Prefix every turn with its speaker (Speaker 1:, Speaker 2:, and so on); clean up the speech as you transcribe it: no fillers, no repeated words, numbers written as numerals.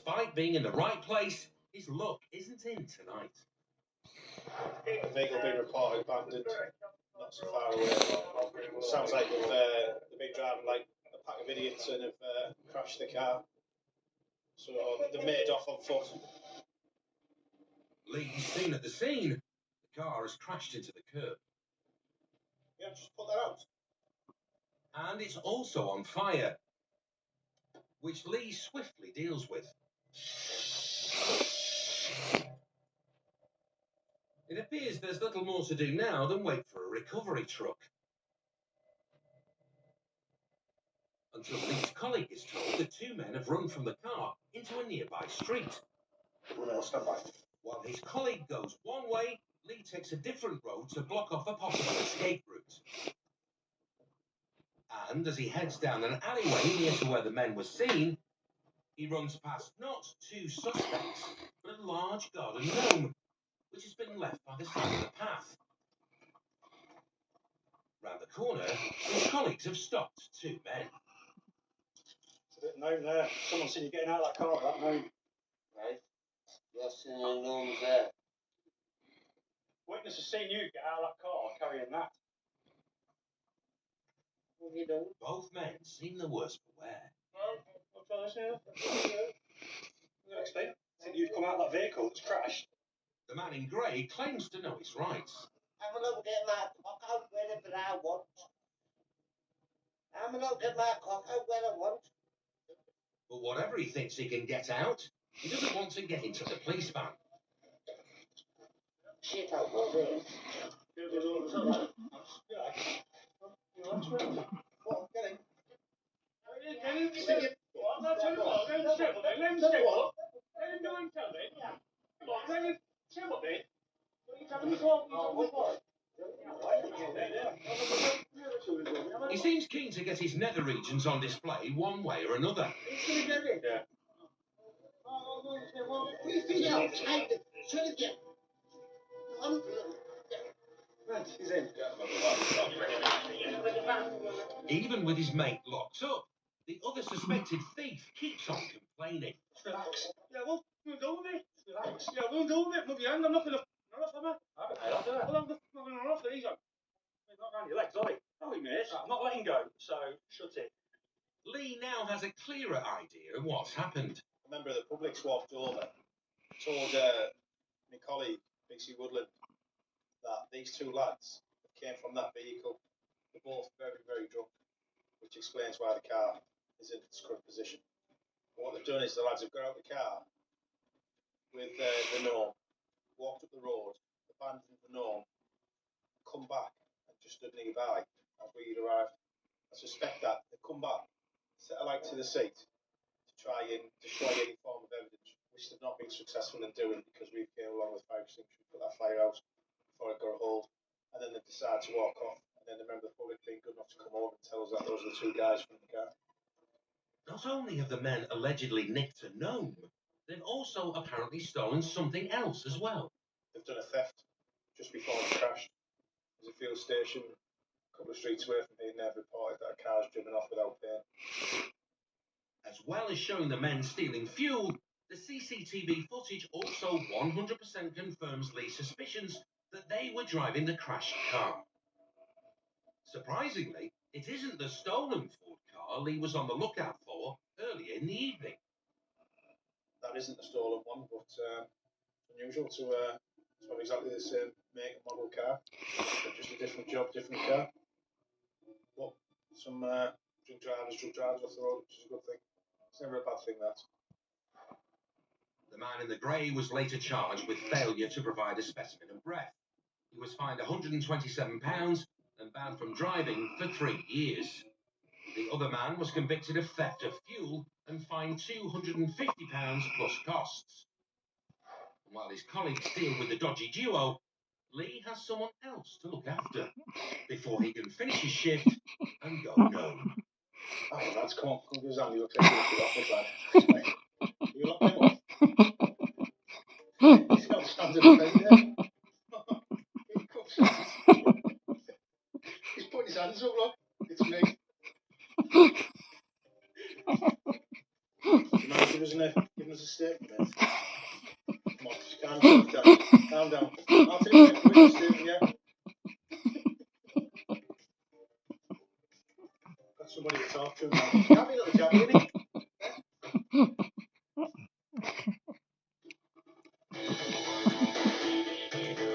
Speaker 1: Despite being in the right place, his luck isn't in tonight.
Speaker 2: The vehicle being reported abandoned, not so far away. Sounds like they've been driving like a pack of idiots and have crashed the car. So they've made off on foot.
Speaker 1: Lee's seen at the scene. The car has crashed into the curb.
Speaker 2: Yeah, just put that out.
Speaker 1: And it's also on fire, which Lee swiftly deals with. It appears there's little more to do now than wait for a recovery truck. Until Lee's colleague is told the two men have run from the car into a nearby street.
Speaker 2: Stand by.
Speaker 1: While his colleague goes one way, Lee takes a different road to block off a possible escape route. And as he heads down an alleyway near to where the men were seen, he runs past not two suspects, but a large garden gnome, which has been left by the side of the path. Round the corner, his colleagues have stopped two men.
Speaker 2: It's a bit known there. Someone's seen you getting out of that car, that gnome.
Speaker 3: Right? You're seeing the gnomes there.
Speaker 2: Witness has seen you get out of that car carrying that.
Speaker 3: What have you done?
Speaker 1: Both men seem the worse for wear.
Speaker 2: What's all this here? Explain. I think you've come out of that vehicle that's crashed.
Speaker 1: The man in grey claims to know his rights.
Speaker 3: I'm allowed to get my cock out whenever I want. I'm allowed to get my cock out when I want.
Speaker 1: But whatever he thinks he can get out, he doesn't want to get into the police van.
Speaker 3: Shit out my face.
Speaker 1: He seems keen to get his nether regions on display one way or another.
Speaker 2: Yeah. Right, he's in.
Speaker 1: Even with his mate locked up, the other suspected thief keeps on complaining.
Speaker 2: Relax. Yeah, well, we'll go with it. Relax. Yeah, we'll go with it. Move your hand. I'm not going to run off, am I? I haven't heard of it. Well, I'm not going to run off. He's on. He's not around your legs, are he? No, he mate. I'm not letting go, so shut it.
Speaker 1: Lee now has a clearer idea of what's happened.
Speaker 2: A member of the public walked over, told my colleague, Bixie Woodland, that these two lads that came from that vehicle were both very, very drunk, which explains why the car is in its current position. And what they've done is the lads have got out the car with the gnome, walked up the road, abandoned the gnome, come back and just stood nearby as we'd arrived. I suspect that they've come back, set a light to the seat to try and destroy any form of evidence, which they've not been successful in doing because we came along with fire extinguishers, put that fire out before it got a hold, and then they decided to walk off, and then the member of the public being good enough to come over and tell us that those are the two guys from the car.
Speaker 1: Not only have the men allegedly nicked a gnome, they've also apparently stolen something else as well.
Speaker 2: They've done a theft just before it crashed. There's a fuel station a couple of streets away from here, and they've reported that a car's driven off without paying.
Speaker 1: As well as showing the men stealing fuel, the CCTV footage also 100% confirms Lee's suspicions that they were driving the crashed car. Surprisingly, it isn't the stolen Ford car Lee was on the lookout for earlier in the evening.
Speaker 2: That isn't the stolen one, but unusual to have exactly the same make and model car, but just a different job, different car. But some drunk drivers off the road, which is a good thing. It's never a bad thing, that.
Speaker 1: The man in the grey was later charged with failure to provide a specimen of breath. He was fined £127 and banned from driving for 3 years. The other man was convicted of theft of fuel and fined £250 plus costs. And while his colleagues deal with the dodgy duo, Lee has someone else to look after before he can finish his shift and go home.
Speaker 2: Oh, that's come on. Come goes on. You look like you're the office lad. You look him up. He's got stands in the fence there. He comes. He's putting his hands up, look. It's me. Do you mind giving us a statement, mate. Come on, just calm yourself down. Calm down. Martin, make a witness statement, yeah? Got somebody to talk to now. You can't be little Jack, innit?